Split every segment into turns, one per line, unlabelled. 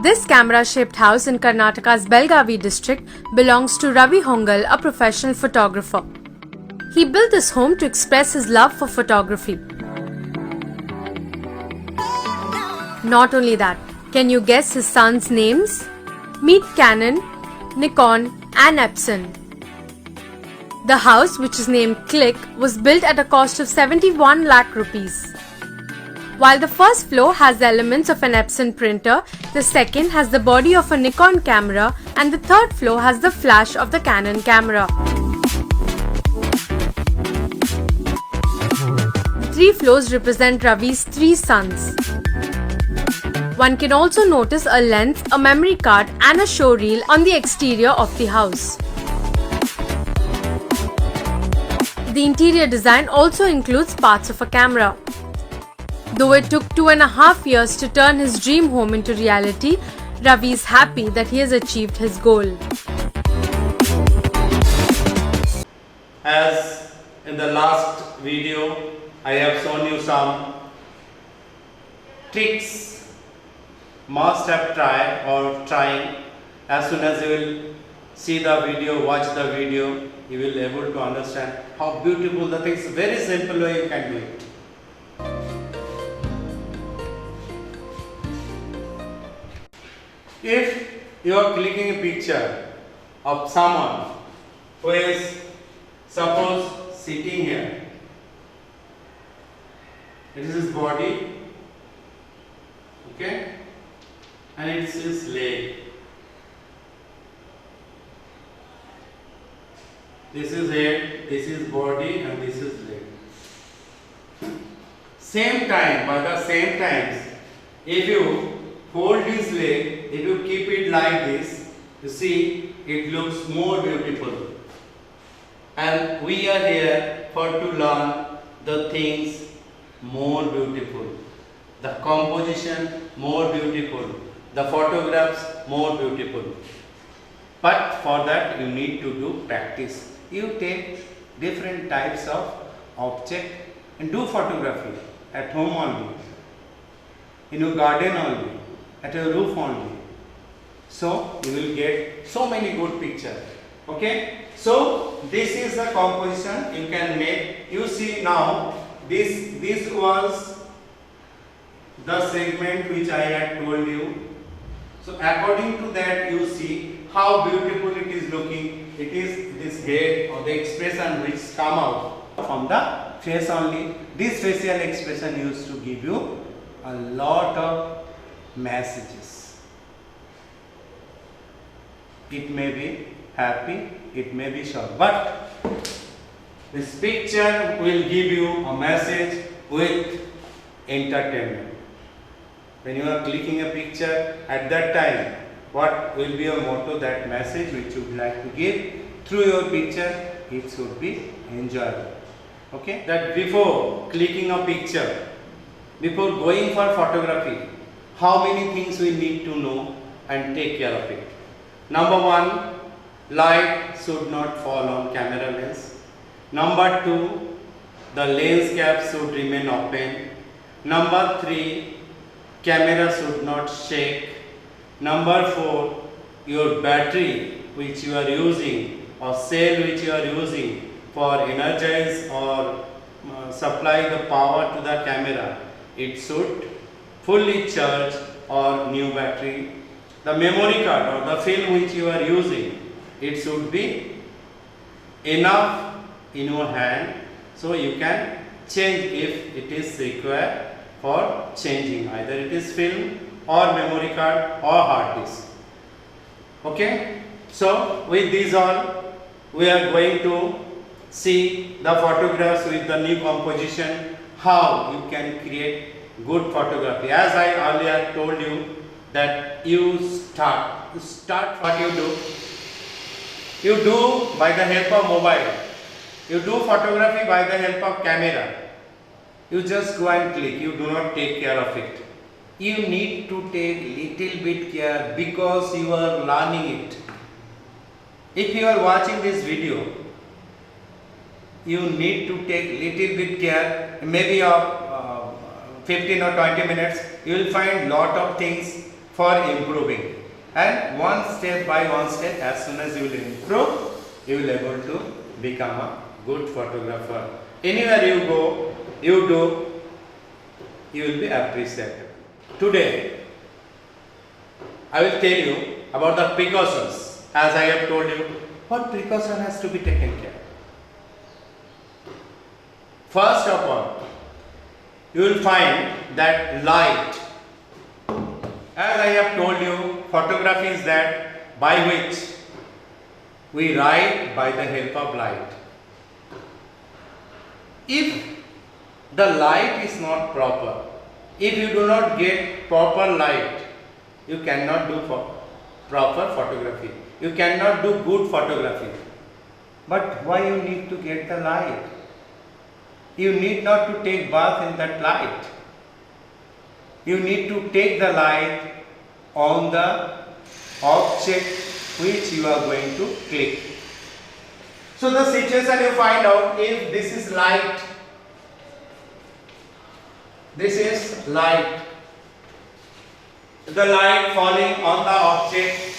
This camera-shaped house in Karnataka's Belgavi district belongs to Ravi Hongal, a professional photographer. He built this home to express his love for photography. Not only that, can you guess his sons' names? Meet Canon, Nikon and Epson. The house, which is named Click, was built at a cost of 71 lakh rupees. While the first floor has the elements of an Epson printer, the second has the body of a Nikon camera and the third floor has the flash of the Canon camera. The 3 floors represent Ravi's 3 sons. One can also notice a lens, a memory card and a show reel on the exterior of the house. The interior design also includes parts of a camera. Though it took 2.5 years to turn his dream home into reality, Ravi is happy that he has achieved his goal.
As in the last video, I have shown you some tricks must have tried or trying. As soon as you will see the video, watch the video, you will be able to understand how beautiful the things. Very simple way you can do it. If you are clicking a picture of someone who is suppose sitting here, it is his body, okay, and it is his leg. This is head, this is body and this is leg. Same time, by the same times, if you hold his leg, if you keep it like this, you see it looks more beautiful. And we are here for to learn the things more beautiful, the composition more beautiful, the photographs more beautiful. But for that you need to do practice. You take different types of object and do photography at home only, in your garden only, at your roof only. So you will get so many good pictures. Okay. So this is the composition you can make. You see now this was the segment which I had told you. So according to that you see how beautiful it is looking. It is this head or the expression which come out from the face only. This facial expression used to give you a lot of messages. It may be happy, it may be short, but this picture will give you a message with entertainment. When you are clicking a picture, at that time, what will be your motto, that message which you would like to give through your picture, it should be enjoyable. Okay? That before clicking a picture, before going for photography, how many things we need to know and take care of it. Number 1, light should not fall on camera lens. Number 2, the lens cap should remain open. Number 3, camera should not shake. Number 4, your battery which you are using or cell which you are using for energize or supply the power to the camera, it should fully charge or new battery. The memory card or the film which you are using, it should be enough in your hand so you can change if it is required for changing, either it is film or memory card or hard disk. Okay, so with these all we are going to see the photographs with the new composition, how you can create good photography. As I earlier told you that you start what you do. You do by the help of mobile. You do photography by the help of camera. You just go and click. You do not take care of it. You need to take little bit care because you are learning it. If you are watching this video, you need to take little bit care, maybe of 15 or 20 minutes. You will find lot of things for improving. And one step by one step, as soon as you will improve, you will able to become a good photographer. Anywhere you go, you do, you will be appreciated. Today, I will tell you about the precautions. As I have told you, what precaution has to be taken care. First of all, you will find that light. As I have told you, photography is that by which we write by the help of light. If the light is not proper, if you do not get proper light, you cannot do proper photography. You cannot do good photography. But why you need to get the light? You need not to take bath in that light. You need to take the light on the object which you are going to click. So the situation you find out, if this is light, this is light, the light falling on the object,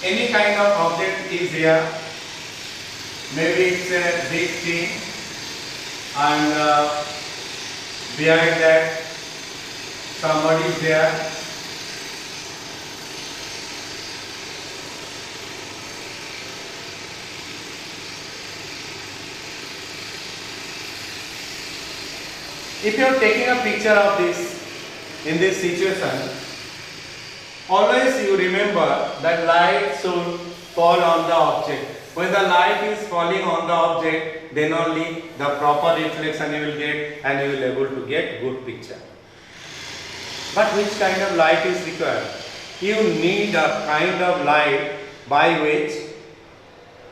any kind of object is here, maybe it's a big thing, and behind that somebody is there. If you are taking a picture of this, in this situation, always you remember that light should fall on the object. When the light is falling on the object, then only the proper reflection you will get and you will able to get good picture. But which kind of light is required? You need a kind of light by which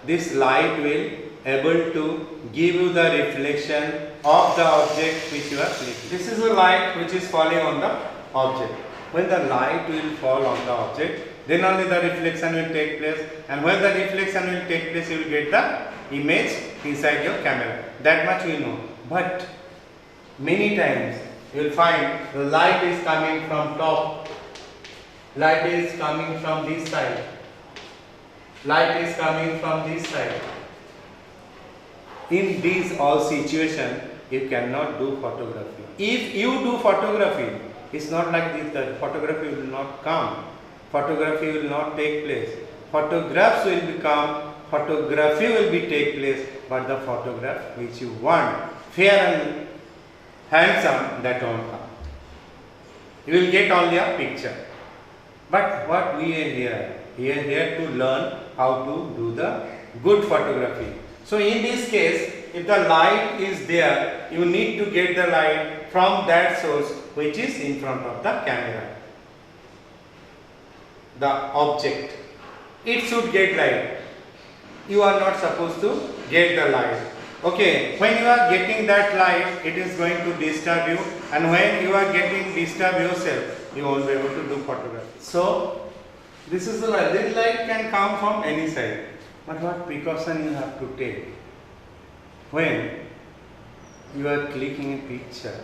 this light will able to give you the reflection of the object which you are clicking. This is a light which is falling on the object. When the light will fall on the object, then only the reflection will take place, and when the reflection will take place, you will get the image inside your camera. That much we know. But many times you will find the light is coming from top, light is coming from this side, light is coming from this side. In these all situations, you cannot do photography. If you do photography, it's not like this, that photography will not come, photography will not take place. Photographs will become, photography will be take place, but the photograph which you want, fair and handsome, that won't come. You will get only a picture. But what we are here, we are here to learn how to do the good photography. So in this case, if the light is there, you need to get the light from that source which is in front of the camera. The object, it should get light. You are not supposed to get the light. Okay, when you are getting that light, it is going to disturb you, and when you are getting disturbed yourself, you won't be able to do photography. So this is the light. This light can come from any side. But what precaution you have to take? When you are clicking a picture,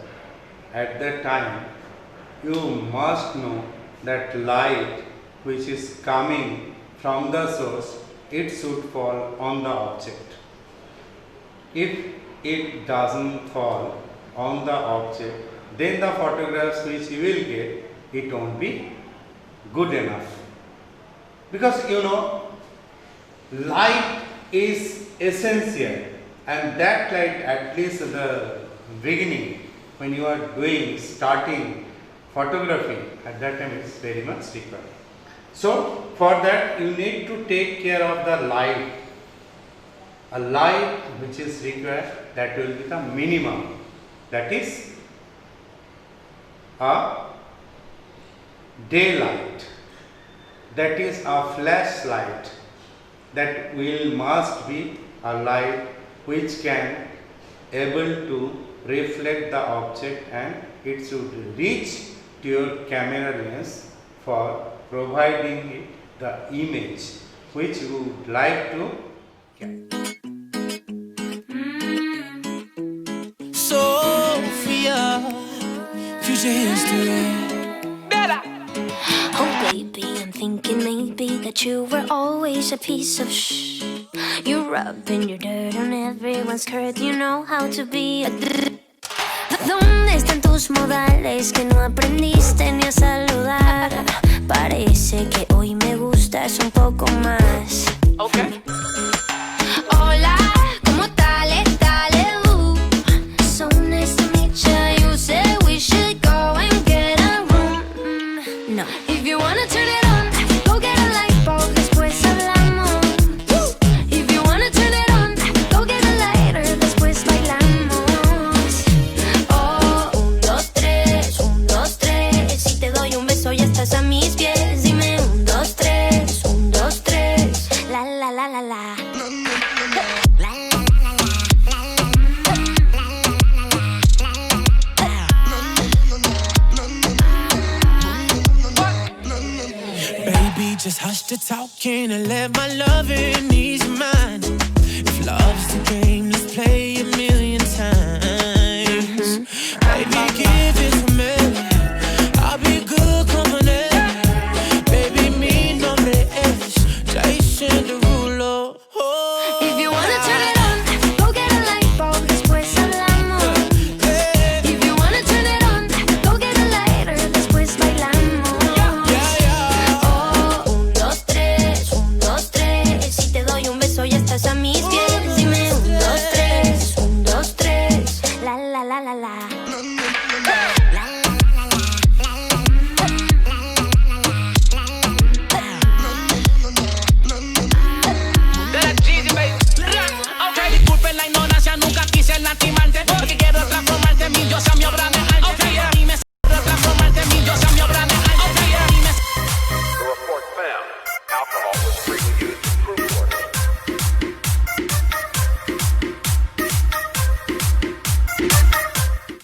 at that time, you must know that light which is coming from the source, it should fall on the object. If it doesn't fall on the object, then the photographs which you will get, it won't be good enough. Because you know, light is essential, and that light, at least the beginning, when you are starting photography, at that time it is very much required. So for that you need to take care of the light. A light which is required, that will be the minimum, that is a daylight, that is a flashlight, that must be a light which can able to reflect the object, and it should reach to your camera lens for providing it the image which you would like to capture.
Sophia, future history. Better. Oh baby. thinking maybe that you were always a piece of shh. You're rubbing your dirt on everyone's skirt. You know how to be a ¿Dónde están tus modales que no aprendiste ni a saludar? Parece que hoy me gustas un poco más.
Okay.
Hola, ¿cómo tal? So nice to meet ya. You said we should go and get a room. No. If you wanna turn it on, go get a light bulb, después hablamos. If you wanna turn it on, go get a lighter, después bailamos. Oh, 1, 2, 3, 1, 2, 3. Si te doy un beso ya estás a mis pies. Dime 1, 2, 3, 1, 2, 3. La la la la la.
Baby, just hush the talking and let my loving ease your mind. If love's the game, let's play a million times. Baby, give it to me. I'll be good company. Baby, mi nombre es Jason Derulo. Oh,
If you wanna turn it on, go get a light bulb, después hablamos. If you wanna turn it on, go get a lighter, después bailamos. Oh, 1, 2, 3, 1, 2, 3. Si te doy un beso ya estás a mis pies. Dime 1, 2, 3, 1, 2, 3. La la la la la. La